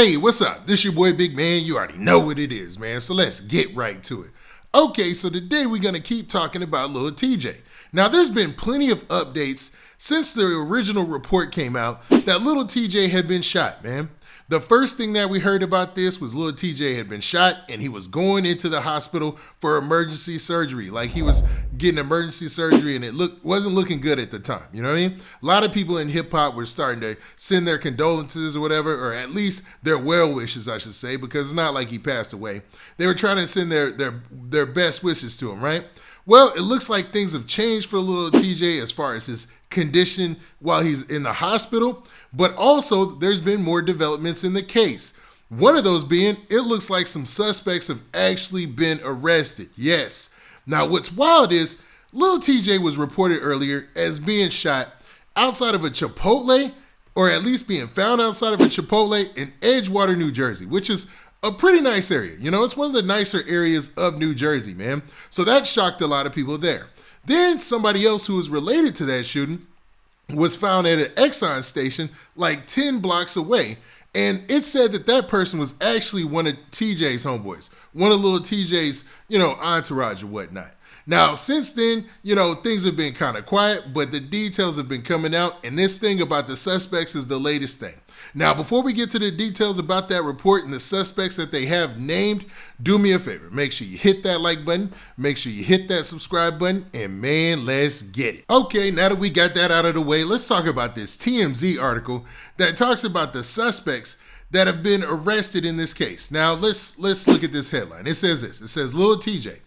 Hey, what's up? This your boy Big Man. You already know what it is, man. So let's get right to it. Okay, so today we're going to keep talking about Lil Tjay. Now, there's been plenty of updates since the original report came out that Lil Tjay had been shot, man. The first thing that we heard about this was Lil Tjay had been shot and he was going into the hospital for emergency surgery. Like he was getting emergency surgery and it wasn't looking good at the time. You know what I mean? A lot of people in hip hop were starting to send their condolences or whatever, or at least their well wishes, I should say, because it's not like he passed away. They were trying to send their best wishes to him, right? Well, it looks like things have changed for Lil Tjay as far as his condition while he's in the hospital, but also there's been more developments in the case. One of those being, it looks like some suspects have actually been arrested. Yes. Now, what's wild is Lil Tjay was reported earlier as being shot outside of a Chipotle, or at least being found outside of a Chipotle in Edgewater, New Jersey, which is a pretty nice area. You know, it's one of the nicer areas of New Jersey, man. So that shocked a lot of people there. Then somebody else who was related to that shooting was found at an Exxon station like 10 blocks away. And it said that that person was actually one of TJ's homeboys, one of Lil Tjay's, entourage or whatnot. Now, since then, things have been kind of quiet, but the details have been coming out, and this thing about the suspects is the latest thing. Now, before we get to the details about that report and the suspects that they have named, do me a favor. Make sure you hit that like button, make sure you hit that subscribe button, and man, let's get it. Okay, now that we got that out of the way, let's talk about this TMZ article that talks about the suspects that have been arrested in this case. Now, let's look at this headline. It says this. It says, Lil Tjay,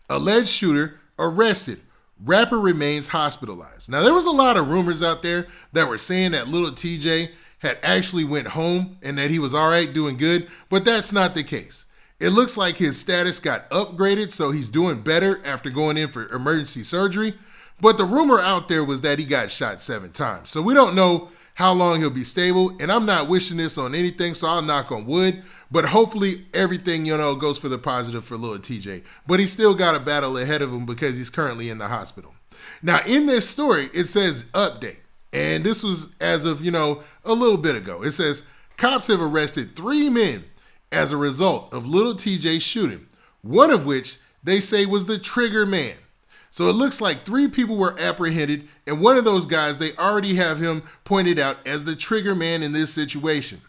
alleged shooter arrested. Rapper remains hospitalized. Now, there was a lot of rumors out there that were saying that Lil Tjay had actually went home and that he was all right, doing good, but that's not the case. It looks like his status got upgraded, so he's doing better after going in for emergency surgery. But the rumor out there was that he got shot 7 times. So we don't know how long he'll be stable, and I'm not wishing this on anything, so I'll knock on wood. But hopefully everything, goes for the positive for Lil Tjay. But he's still got a battle ahead of him because he's currently in the hospital. Now, in this story, it says update. And this was as of, a little bit ago. It says, cops have arrested 3 men as a result of Lil Tjay's shooting, one of which they say was the trigger man. So it looks like 3 people were apprehended, and one of those guys, they already have him pointed out as the trigger man in this situation.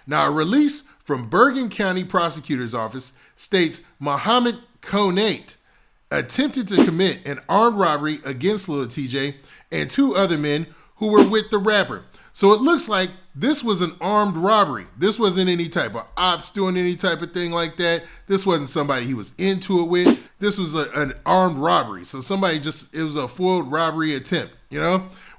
Now, a release from Bergen County Prosecutor's Office states Muhammad Konate attempted to commit an armed robbery against Lil Tjay and 2 other men who were with the rapper. So it looks like this was an armed robbery. This wasn't any type of ops doing any type of thing like that. This wasn't somebody he was into it with. This was an armed robbery. So it was a foiled robbery attempt,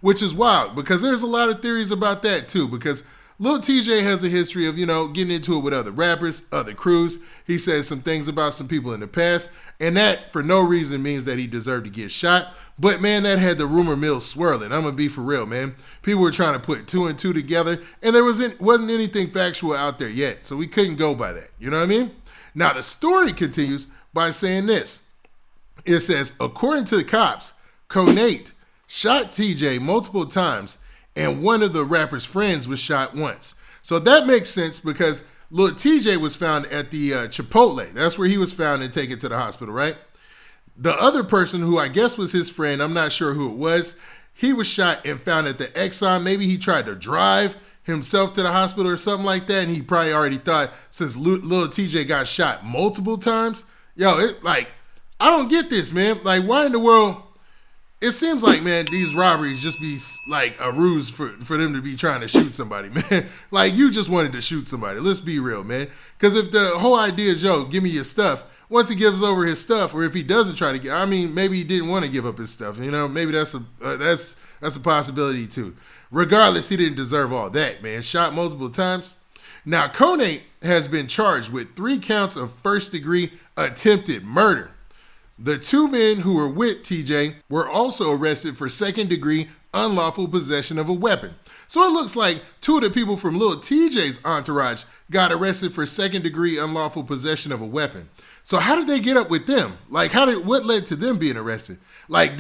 which is wild because there's a lot of theories about that too, because Lil Tjay has a history of, getting into it with other rappers, other crews. He says some things about some people in the past, and that for no reason means that he deserved to get shot. But man, that had the rumor mill swirling. I'm gonna be for real, man. People were trying to put 2 and 2 together, and there wasn't anything factual out there yet, so we couldn't go by that. You know what I mean? Now the story continues by saying this. It says, according to the cops, Konate shot Tjay multiple times, and one of the rapper's friends was shot once. So that makes sense because Lil Tjay was found at the Chipotle. That's where he was found and taken to the hospital, right? The other person, who I guess was his friend, I'm not sure who it was, he was shot and found at the Exxon. Maybe he tried to drive himself to the hospital or something like that, and he probably already thought, since Lil Tjay got shot multiple times, I don't get this, man. Like, why in the world? It seems like, man, these robberies just be like a ruse for them to be trying to shoot somebody, man. Like, you just wanted to shoot somebody. Let's be real, man. Because if the whole idea is, give me your stuff, once he gives over his stuff, or if he doesn't try to maybe he didn't want to give up his stuff. Maybe that's a possibility too. Regardless, he didn't deserve all that, man. Shot multiple times. Now, Konate has been charged with 3 counts of first-degree attempted murder. The 2 men who were with Tjay were also arrested for second-degree unlawful possession of a weapon. So it looks like 2 of the people from Lil Tjay's entourage got arrested for second-degree unlawful possession of a weapon. So how did they get up with them? Like, what led to them being arrested? Like,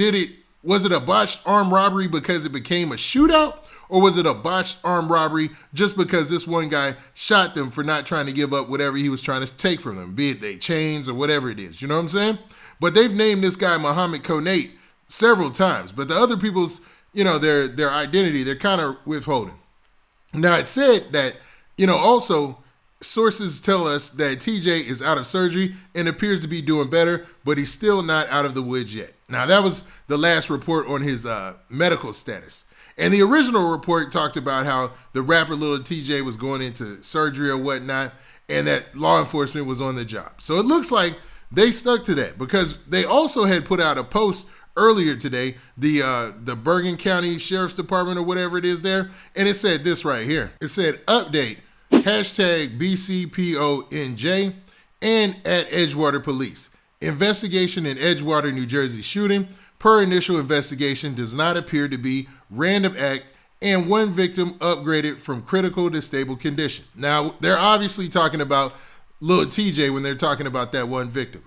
was it a botched armed robbery because it became a shootout? or was it a botched armed robbery just because this one guy shot them for not trying to give up whatever he was trying to take from them, be it they chains or whatever it is, you know what I'm saying? But they've named this guy Muhammad Konate several times, but the other people's, their identity, they're kind of withholding. Now, it said that, also sources tell us that TJ is out of surgery and appears to be doing better, but he's still not out of the woods yet. Now, that was the last report on his medical status. And the original report talked about how the rapper Lil Tjay was going into surgery or whatnot, and that law enforcement was on the job. So it looks like they stuck to that, because they also had put out a post earlier today, the Bergen County Sheriff's Department or whatever it is there, and it said this right here. It said, update, #BCPONJ and at Edgewater Police. Investigation in Edgewater, New Jersey shooting. Per initial investigation, does not appear to be random act, and one victim upgraded from critical to stable condition. Now, they're obviously talking about Lil Tjay when they're talking about that one victim.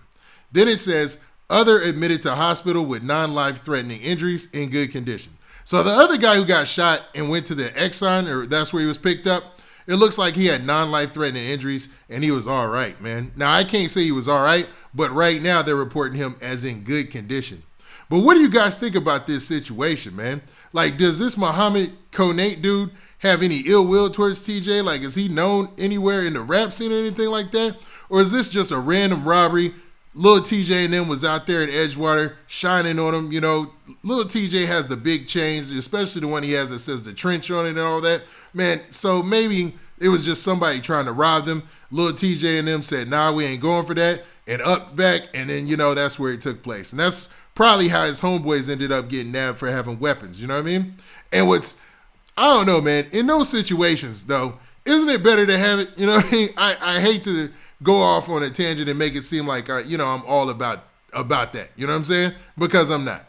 Then it says, other admitted to hospital with non-life threatening injuries in good condition. So the other guy who got shot and went to the Exxon, or that's where he was picked up, it looks like he had non-life threatening injuries and he was all right, man. Now, I can't say he was all right, but right now they're reporting him as in good condition. But what do you guys think about this situation, man? Like, does this Muhammad Konate dude have any ill will towards TJ? Like, is he known anywhere in the rap scene or anything like that? Or is this just a random robbery? Lil Tjay and them was out there in Edgewater shining on him. Lil Tjay has the big chains, especially the one he has that says the trench on it and all that. Man, so maybe it was just somebody trying to rob them. Lil Tjay and them said, nah, we ain't going for that, and up back, and then, that's where it took place. And that's probably how his homeboys ended up getting nabbed for having weapons, you know what I mean? And I don't know, man, in those situations, though, isn't it better to have it, you know what I mean? I hate to go off on a tangent and make it seem like, I'm all about that, you know what I'm saying? Because I'm not,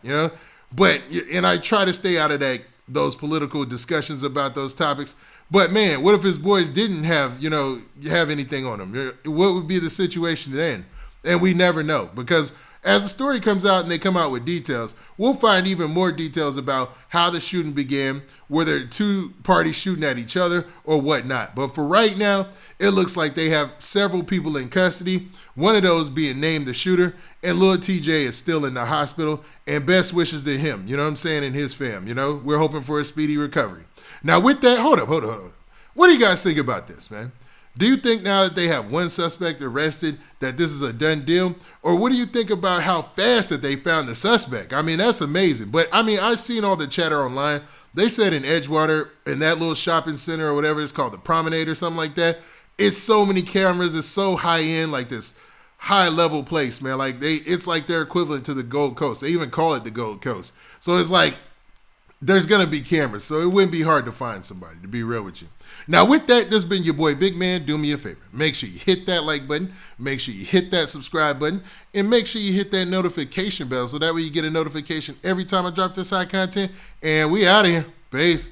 But, and I try to stay out of those political discussions about those topics. But man, what if his boys didn't have anything on them? What would be the situation then? And we never know, because as the story comes out and they come out with details, we'll find even more details about how the shooting began, whether two parties shooting at each other or whatnot. But for right now, it looks like they have several people in custody, one of those being named the shooter, and Lil Tjay is still in the hospital, and best wishes to him, you know what I'm saying, and his fam, We're hoping for a speedy recovery. Now with that, hold up. What do you guys think about this, man? Do you think now that they have one suspect arrested that this is a done deal? Or what do you think about how fast that they found the suspect? I mean, that's amazing. But I mean, I've seen all the chatter online. They said in Edgewater, in that little shopping center or whatever it's called, the Promenade or something like that, it's so many cameras. It's so high end, like this high level place, man. Like it's like they're equivalent to the Gold Coast. They even call it the Gold Coast. So it's like there's going to be cameras. So it wouldn't be hard to find somebody, to be real with you. Now, with that, this has been your boy Big Man. Do me a favor. Make sure you hit that like button. Make sure you hit that subscribe button. And make sure you hit that notification bell so that way you get a notification every time I drop this high content. And we out of here. Peace.